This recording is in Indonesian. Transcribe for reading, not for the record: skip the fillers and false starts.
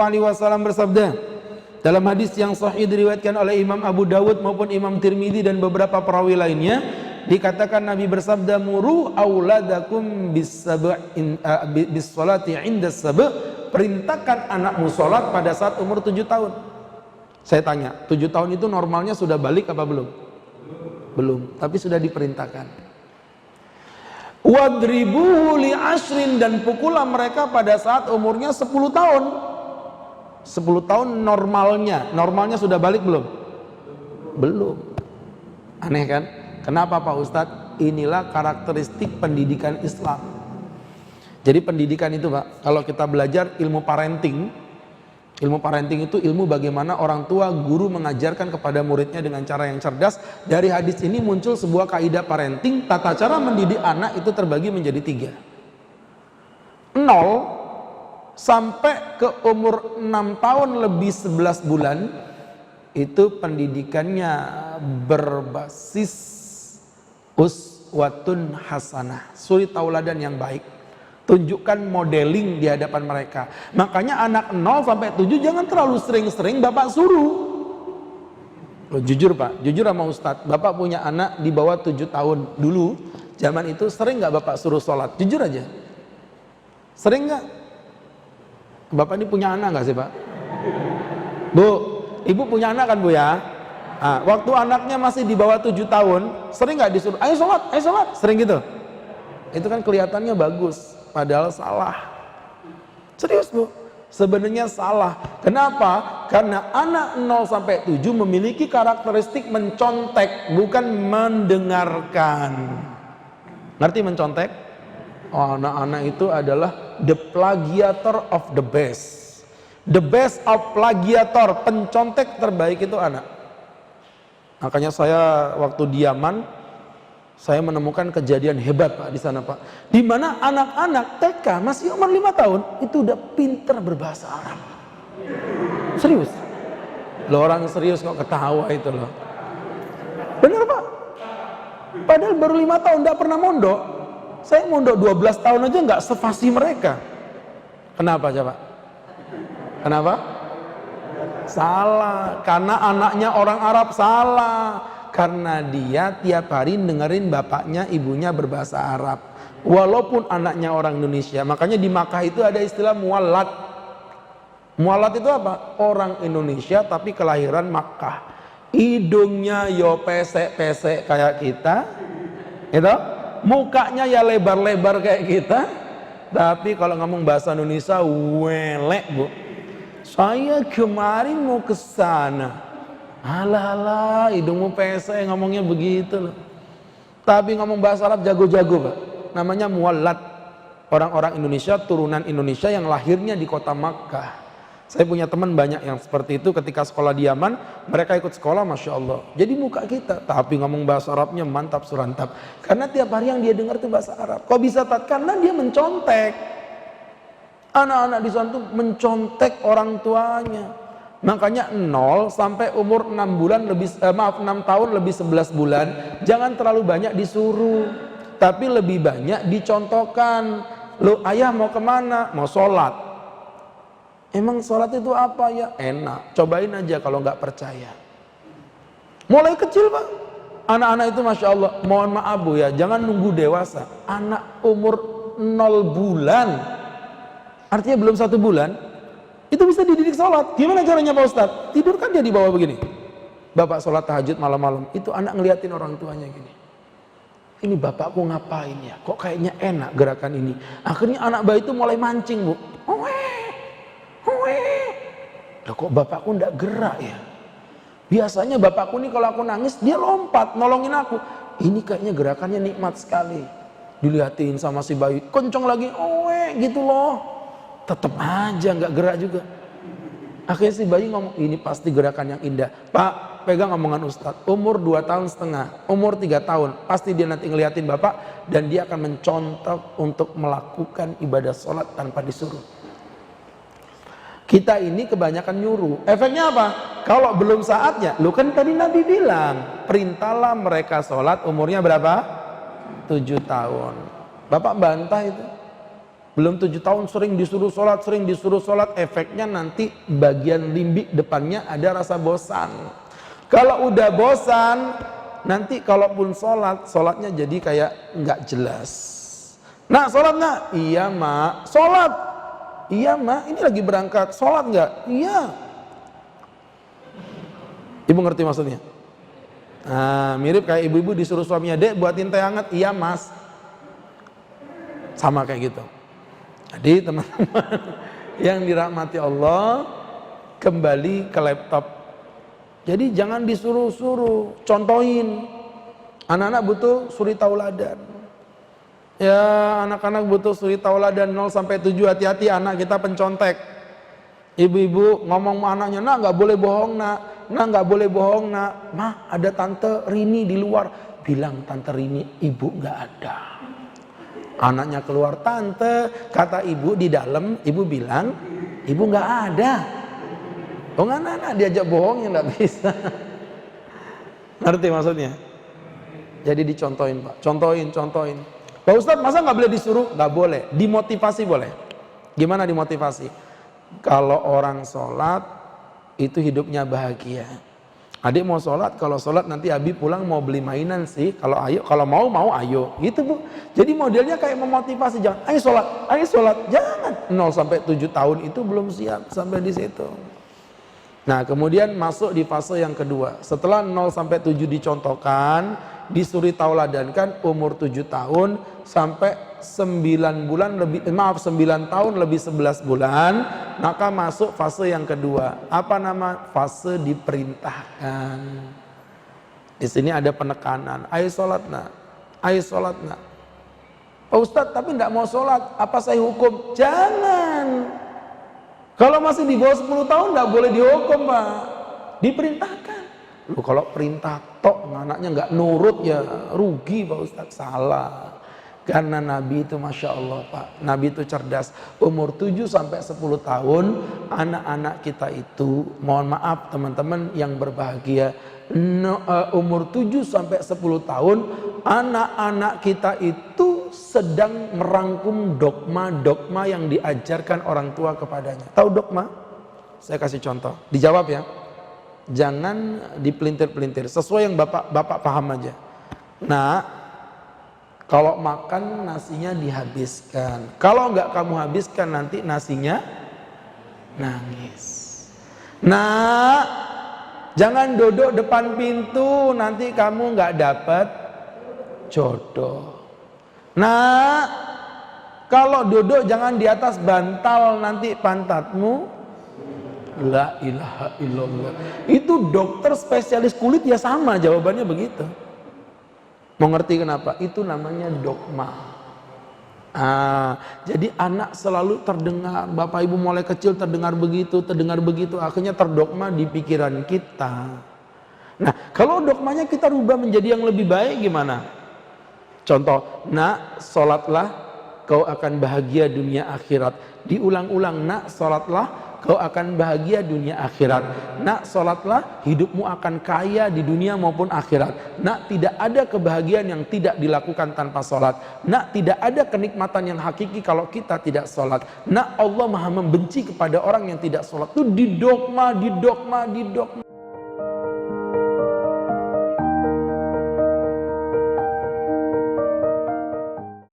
Alaihi Wasallam bersabda dalam hadis yang sahih diriwayatkan oleh Imam Abu Dawud maupun Imam Tirmidzi dan beberapa perawi lainnya, dikatakan Nabi bersabda, muru auladakum bis salati inda sab', perintahkan anakmu salat pada saat umur 7 tahun. Saya tanya, 7 tahun itu normalnya sudah balik apa belum? Belum, tapi sudah diperintahkan. Wadribuhu li ashrin, dan pukullah mereka pada saat umurnya 10 tahun. 10 tahun normalnya sudah balik belum? Belum. Aneh kan? Kenapa Pak Ustadz? Inilah karakteristik pendidikan Islam. Jadi pendidikan itu Pak, kalau kita belajar ilmu parenting itu ilmu bagaimana orang tua, guru mengajarkan kepada muridnya dengan cara yang cerdas. Dari hadis ini muncul sebuah kaidah parenting, tata cara mendidik anak itu terbagi menjadi 3. 0 sampai ke umur 6 tahun lebih 11 bulan, itu pendidikannya berbasis uswatun hasanah, suri tauladan yang baik. Tunjukkan modeling di hadapan mereka. Makanya anak 0 sampai 7 jangan terlalu sering-sering Bapak suruh. Loh, jujur Pak, jujur sama Ustadz, Bapak punya anak di bawah 7 tahun dulu, zaman itu sering gak Bapak suruh sholat? Jujur aja. Sering gak? Bapak ini punya anak gak sih Pak? Bu, Ibu punya anak kan Bu ya? Nah, waktu anaknya masih di bawah 7 tahun, sering gak disuruh, ayo sholat, sering gitu? Itu kan kelihatannya bagus, padahal salah. Serius Bu, sebenarnya salah. Kenapa? Karena anak 0 sampai 7 memiliki karakteristik mencontek, bukan mendengarkan. Ngerti mencontek? Oh, anak-anak itu adalah the plagiator of the best. The best of plagiator, pencontek terbaik itu anak. Makanya saya waktu di Yaman, saya menemukan kejadian hebat Pak di sana Pak, di mana anak-anak TK masih umur 5 tahun itu udah pinter berbahasa Arab. Serius? Loh, orang serius kok ketawa itu loh. Bener Pak? Padahal baru 5 tahun, gak pernah mondok. Saya mondok 12 tahun aja gak sefasih mereka. Kenapa coba? Kenapa? Salah, karena anaknya orang Arab. Salah, karena dia tiap hari dengerin bapaknya ibunya berbahasa Arab, walaupun anaknya orang Indonesia. Makanya di Makkah itu ada istilah muallat. Muallat itu apa? Orang Indonesia tapi kelahiran Makkah, hidungnya yo pesek-pesek kayak kita, gitu. Mukanya ya lebar-lebar kayak kita, tapi kalau ngomong bahasa Indonesia welek Bu. Saya kemarin mau ke sana. Alah, hidungmu pesek ngomongnya begitu loh. Tapi ngomong bahasa Arab jago-jago Pak. Namanya muallat. Orang-orang Indonesia, turunan Indonesia yang lahirnya di kota Makkah. Saya punya teman banyak yang seperti itu. Ketika sekolah di Yaman, mereka ikut sekolah Masya Allah. Jadi muka kita, tapi ngomong bahasa Arabnya mantap surantap. Karena tiap hari yang dia dengar itu bahasa Arab. Kok bisa tat? Karena dia mencontek. Anak-anak di sana tuh mencontek orang tuanya. Makanya 0 sampai umur 6 bulan lebih 6 tahun lebih 11 bulan jangan terlalu banyak disuruh, tapi lebih banyak dicontohkan. Lo ayah mau kemana? Mau sholat. Emang sholat itu apa ya? Enak, cobain aja kalau nggak percaya. Mulai kecil Pak, anak-anak itu Masya Allah, mohon maaf Bu ya, jangan nunggu dewasa. Anak umur 0 bulan, artinya belum 1 bulan, itu bisa dididik sholat. Gimana caranya Pak Ustadz? Tidur kan dia di bawah begini. Bapak sholat tahajud malam-malam, itu anak ngeliatin orang tuanya gini. Ini bapakku ngapain ya? Kok kayaknya enak gerakan ini. Akhirnya anak bayi itu mulai mancing Bu. Loh, kok bapakku enggak gerak ya? Biasanya bapakku nih kalau aku nangis, dia lompat nolongin aku. Ini kayaknya gerakannya nikmat sekali. Dilihatin sama si bayi, kenceng lagi, gitu loh. Tetap aja nggak gerak juga. Akhirnya si bayi ngomong, ini pasti gerakan yang indah. Pak, pegang omongan Ustadz, umur 2 tahun setengah, umur 3 tahun, pasti dia nanti ngeliatin bapak dan dia akan mencontoh untuk melakukan ibadah sholat tanpa disuruh. Kita ini kebanyakan nyuruh. Efeknya apa? Kalau belum saatnya, lu kan tadi Nabi bilang, perintahlah mereka sholat umurnya berapa? 7 tahun. Bapak bantah itu. Belum 7 tahun sering disuruh sholat, efeknya nanti bagian limbik depannya ada rasa bosan. Kalau udah bosan, nanti kalaupun sholatnya jadi kayak nggak jelas. Nah, sholat nggak? Iya mak, sholat. Iya mak, ini lagi berangkat, sholat nggak? Iya. Ibu ngerti maksudnya? Nah, mirip kayak ibu-ibu disuruh suaminya, dek buatin teh hangat, iya mas. Sama kayak gitu. Jadi teman-teman yang dirahmati Allah, kembali ke laptop. Jadi jangan disuruh-suruh, contohin. Anak-anak butuh suri tauladan. Ya, anak-anak butuh suri tauladan 0 sampai 7, hati-hati anak kita pencontek. Ibu-ibu ngomong sama anaknya, nak nggak boleh bohong nak nggak boleh bohong nak. Mah, ada tante Rini di luar. Bilang tante Rini, ibu nggak ada. Anaknya keluar, tante, kata ibu di dalam, ibu bilang, ibu nggak ada. Oh nggak, anak diajak bohong yang nggak bisa. Ngerti maksudnya? Jadi dicontohin pak, contohin. Pak Ustadz masa nggak boleh disuruh? Nggak boleh, dimotivasi boleh. Gimana dimotivasi? Kalau orang sholat itu hidupnya bahagia. Adik mau sholat, kalau sholat nanti Abi pulang mau beli mainan sih. Kalau ayo, kalau mau ayo, gitu bu. Jadi modelnya kayak memotivasi, jangan ayo sholat, jangan. 0 sampai 7 tahun itu belum siap sampai di situ. Nah kemudian masuk di fase yang kedua. Setelah 0 sampai 7 dicontohkan, disuruh tauladankan umur 7 tahun sampai 9 tahun lebih 11 bulan, maka masuk fase yang kedua. Apa nama? Fase diperintahkan. Di sini ada penekanan. Ayo sholat nak, ayo sholat nak. Pak Ustadz tapi tidak mau sholat, apa saya hukum? Jangan. Kalau masih di bawah 10 tahun tidak boleh dihukum pak. Diperintahkan. Loh, kalau perintah tok anaknya nggak nurut ya rugi Pak Ustadz. Salah. Karena Nabi itu Masya Allah Pak, Nabi itu cerdas. Umur 7 sampai 10 tahun anak-anak kita itu, mohon maaf teman-teman yang berbahagia, umur 7 sampai 10 tahun anak-anak kita itu sedang merangkum dogma-dogma yang diajarkan orang tua kepadanya. Tahu dogma? Saya kasih contoh, dijawab ya. Jangan dipelintir-pelintir, sesuai yang bapak paham aja. Nah, kalau makan nasinya dihabiskan. Kalau enggak kamu habiskan nanti nasinya nangis. Nah, jangan duduk depan pintu nanti kamu enggak dapat jodoh. Nah, kalau duduk jangan di atas bantal nanti pantatmu. La ilaha illallah. Itu dokter spesialis kulit ya sama jawabannya begitu. Mau ngerti kenapa? Itu namanya dogma. Jadi anak selalu terdengar, bapak ibu mulai kecil terdengar begitu, akhirnya terdogma di pikiran kita. Nah, kalau dogmanya kita rubah menjadi yang lebih baik gimana? Contoh, nak sholatlah kau akan bahagia dunia akhirat. Diulang-ulang, nak sholatlah kau akan bahagia dunia akhirat. Nak sholatlah hidupmu akan kaya di dunia maupun akhirat. Nak tidak ada kebahagiaan yang tidak dilakukan tanpa sholat. Nak tidak ada kenikmatan yang hakiki kalau kita tidak sholat. Nak Allah maha membenci kepada orang yang tidak sholat. Itu didogma.